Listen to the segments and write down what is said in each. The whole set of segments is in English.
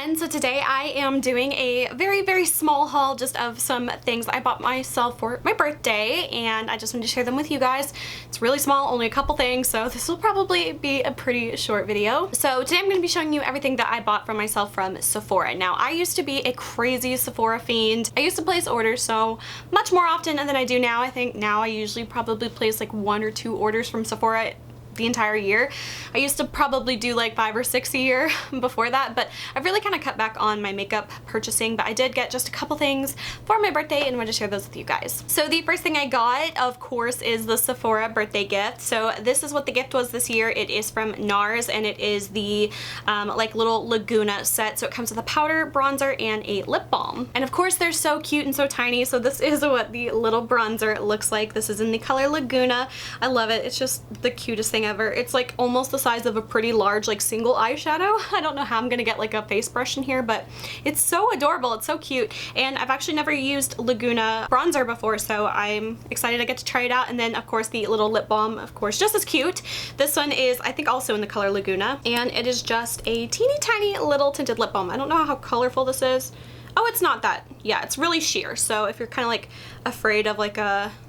everyone. So today I am doing a very small haul just of some things I bought myself for my birthday, and I just wanted to share them with you guys. It's really small, only a couple things, so this will probably be a pretty short video. So today I'm going to be showing you everything that I bought for myself from Sephora. Now, I used to be a crazy Sephora fiend. I used to place orders so much more often than I do now. I think now I usually probably place like 1 or 2 orders from Sephora the entire year. I used to probably do like 5 or 6 a year before that, but I've really kind of cut back on my makeup purchasing, but I did get just a couple things for my birthday and wanted to share those with you guys. So the first thing I got, of course, is the Sephora birthday gift. So this is what the gift was this year. It is from NARS, and it is the like little Laguna set. So it comes with a powder, bronzer, and a lip balm. And of course they're so cute and so tiny. So this is what the little bronzer looks like. This is in the color Laguna. I love it. It's just the cutest thing ever. It's like almost the size of a pretty large like single eyeshadow. I don't know how I'm gonna get like a face brush in here, but it's so adorable. It's so cute, and I've actually never used Laguna bronzer before, so I'm excited I get to try it out. And then of course the little lip balm, of course, just as cute. This one is, I think, also in the color Laguna, and it is just a teeny tiny little tinted lip balm. I don't know how colorful this is. Oh, it's not that. Yeah, it's really sheer. So if you're kind of like afraid of like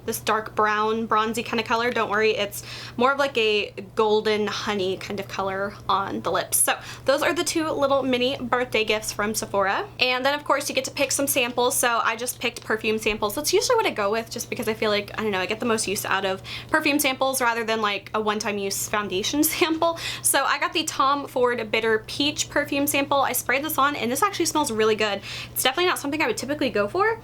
this dark brown, bronzy kind of color, don't worry. It's more of like a golden honey kind of color on the lips. So those are the 2 little mini birthday gifts from Sephora. And then of course you get to pick some samples. So I just picked perfume samples. That's usually what I go with, just because I feel like, I don't know, I get the most use out of perfume samples rather than like a one-time use foundation sample. So I got the Tom Ford Bitter Peach perfume sample. I sprayed this on, and this actually smells really good. It's definitely not something I would typically go for,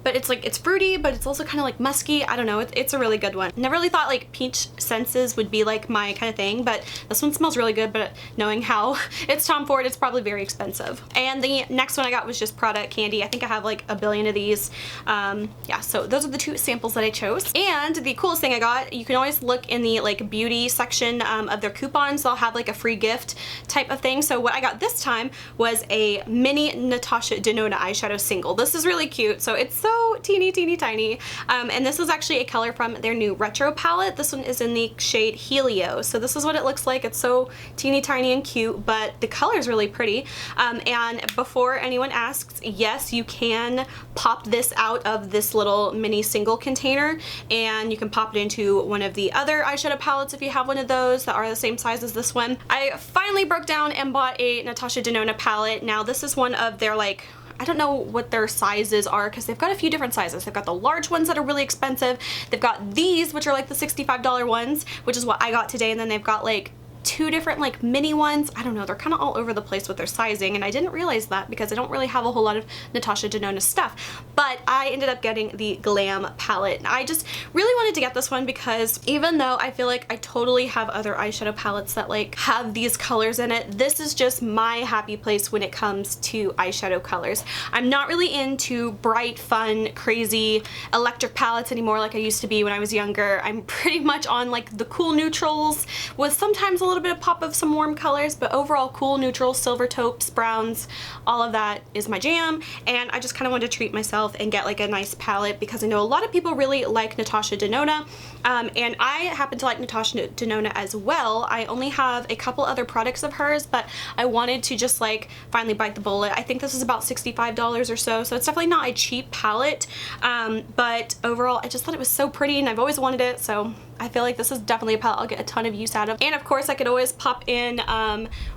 but it's like, it's fruity, but it's also kind of like musky. I don't know, it's a really good one. Never really thought like peach senses would be like my kind of thing, but this one smells really good, but knowing how it's Tom Ford, it's probably very expensive. And the next one I got was just Prada Candy. I think I have like a billion of these. Yeah, so those are the 2 samples that I chose. And the coolest thing I got, you can always look in the like beauty section of their coupons. They'll have like a free gift type of thing. So what I got this time was a mini Natasha Denona eyeshadow single. This is really cute. So it's so teeny tiny, and this is actually a color from their new retro palette. This one is in the shade Helio. So this is what it looks like. It's so teeny tiny and cute, but the color is really pretty. And before anyone asks, yes, you can pop this out of this little mini single container, and you can pop it into one of the other eyeshadow palettes if you have one of those that are the same size as this one. I finally broke down and bought a Natasha Denona palette. Now this is one of their, like, I don't know what their sizes are, because they've got a few different sizes. They've got the large ones that are really expensive. They've got these, which are like the $65 ones, which is what I got today. And then they've got like 2 different like mini ones. I don't know, they're kind of all over the place with their sizing, and I didn't realize that because I don't really have a whole lot of Natasha Denona stuff. But I ended up getting the Glam Palette. And I just really wanted to get this one because even though I feel like I totally have other eyeshadow palettes that like have these colors in it, this is just my happy place when it comes to eyeshadow colors. I'm not really into bright, fun, crazy electric palettes anymore like I used to be when I was younger. I'm pretty much on like the cool neutrals with sometimes a little bit of pop of some warm colors, but overall cool neutrals, silver taupes, browns, all of that is my jam. And I just kind of wanted to treat myself and get like a nice palette because I know a lot of people really like Natasha Denona, and I happen to like Natasha Denona as well. I only have a couple other products of hers, but I wanted to just like finally bite the bullet. I think this is about $65 or so, so it's definitely not a cheap palette, but overall I just thought it was so pretty and I've always wanted it, so I feel like this is definitely a palette I'll get a ton of use out of. And of course I could always pop in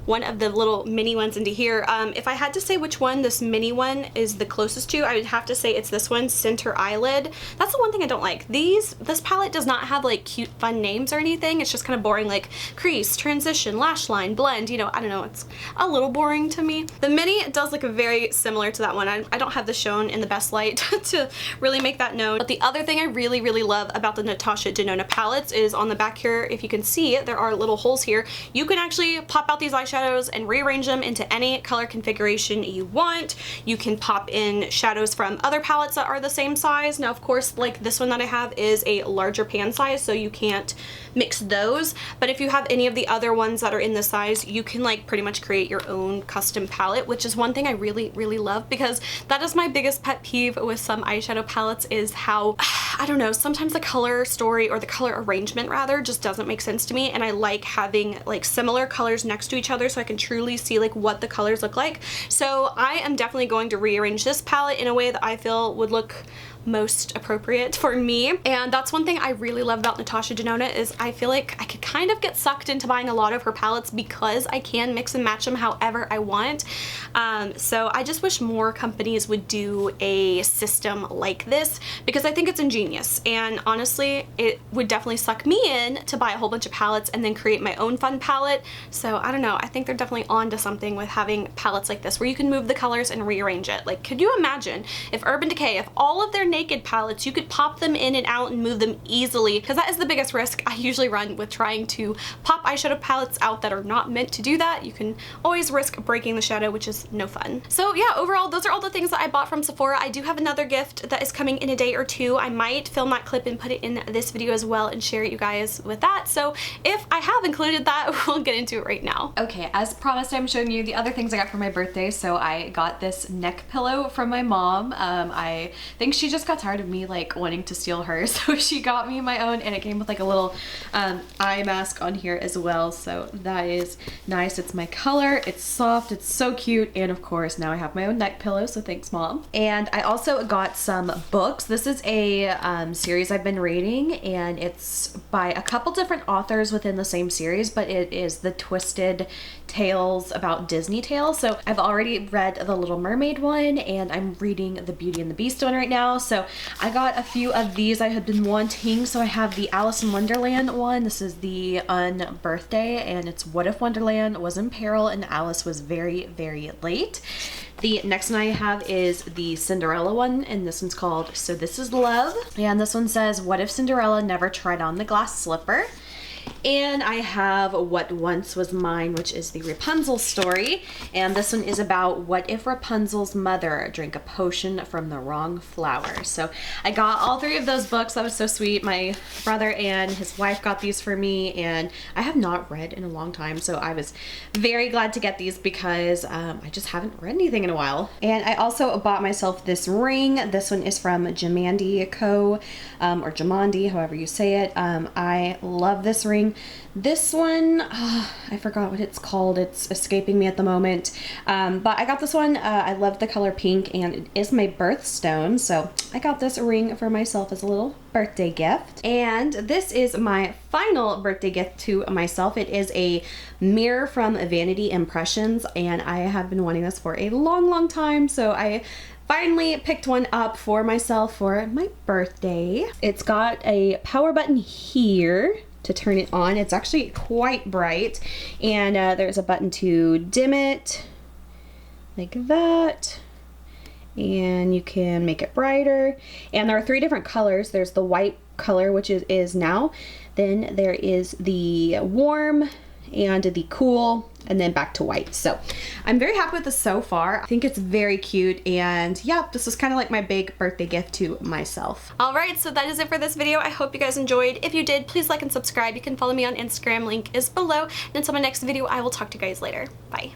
one of the little mini ones into here. If I had to say which one this mini one is the closest to, I would have to say it's this one, Center Eyelid. That's the one thing I don't like. This palette does not have like cute fun names or anything. It's just kind of boring, like crease, transition, lash line, blend, you know, I don't know, it's a little boring to me. The mini does look very similar to that one. I don't have this shown in the best light to really make that known. But the other thing I really love about the Natasha Denona palette is on the back here. If you can see, there are little holes here. You can actually pop out these eyeshadows and rearrange them into any color configuration you want. You can pop in shadows from other palettes that are the same size. Now of course, like this one that I have is a larger pan size, so you can't mix those, but if you have any of the other ones that are in this size, you can like pretty much create your own custom palette, which is one thing I really love, because that is my biggest pet peeve with some eyeshadow palettes, is how, I don't know, sometimes the color story or the color arrangement rather just doesn't make sense to me, and I like having like similar colors next to each other so I can truly see like what the colors look like. So I am definitely going to rearrange this palette in a way that I feel would look most appropriate for me. And that's one thing I really love about Natasha Denona is I feel like I could kind of get sucked into buying a lot of her palettes because I can mix and match them however I want. So I just wish more companies would do a system like this because I think it's ingenious, and honestly it would definitely suck me in to buy a whole bunch of palettes and then create my own fun palette. So I don't know, I think they're definitely on to something with having palettes like this where you can move the colors and rearrange it. Like, could you imagine if Urban Decay, if all of their naked palettes, you could pop them in and out and move them easily, because that is the biggest risk I usually run with trying to pop eyeshadow palettes out that are not meant to do that. You can always risk breaking the shadow, which is no fun. So yeah, overall, those are all the things that I bought from Sephora. I do have another gift that is coming in a day or two. I might film that clip and put it in this video as well and share you guys with that. So if I have included that, we'll get into it right now. Okay, as promised, I'm showing you the other things I got for my birthday. So I got this neck pillow from my mom. I think she just got tired of me like wanting to steal hers, so she got me my own, and it came with like a little eye mask on here as well, so that is nice. It's my color, it's soft, it's so cute, and of course now I have my own neck pillow, so thanks Mom. And I also got some books. This is a series I've been reading, and it's by a couple different authors within the same series, but it is the Twisted Tales about Disney tales. So I've already read the Little Mermaid one, and I'm reading the Beauty and the Beast one right now. So I got a few of these I had been wanting. So I have the Alice in Wonderland one. This is the Unbirthday, and it's What If Wonderland was in peril and Alice was very, very late. The next one I have is the Cinderella one, and this one's called So This Is Love. And this one says, what if Cinderella never tried on the glass slipper? And I have What Once Was Mine, which is the Rapunzel story. And this one is about what if Rapunzel's mother drank a potion from the wrong flower. So I got all three of those books. That was so sweet. My brother and his wife got these for me, and I have not read in a long time. So I was very glad to get these because I just haven't read anything in a while. And I also bought myself this ring. This one is from Jamandi Co. Or Jamandi, however you say it. I love this ring. This one, I forgot what it's called. It's escaping me at the moment. But I got this one. I love the color pink, and it is my birthstone. So I got this ring for myself as a little birthday gift. And this is my final birthday gift to myself. It is a mirror from Vanity Impressions, and I have been wanting this for a long, long time. So I finally picked one up for myself for my birthday. It's got a power button here to turn it on. It's actually quite bright, and there's a button to dim it like that, and you can make it brighter. And there are three different colors. There's the white color, which is now, then there is the warm and the cool, and then back to white. So I'm very happy with this so far. I think it's very cute, and yeah, this was kind of like my big birthday gift to myself. Alright, so that is it for this video. I hope you guys enjoyed. If you did, please like and subscribe. You can follow me on Instagram, link is below. And until my next video, I will talk to you guys later. Bye.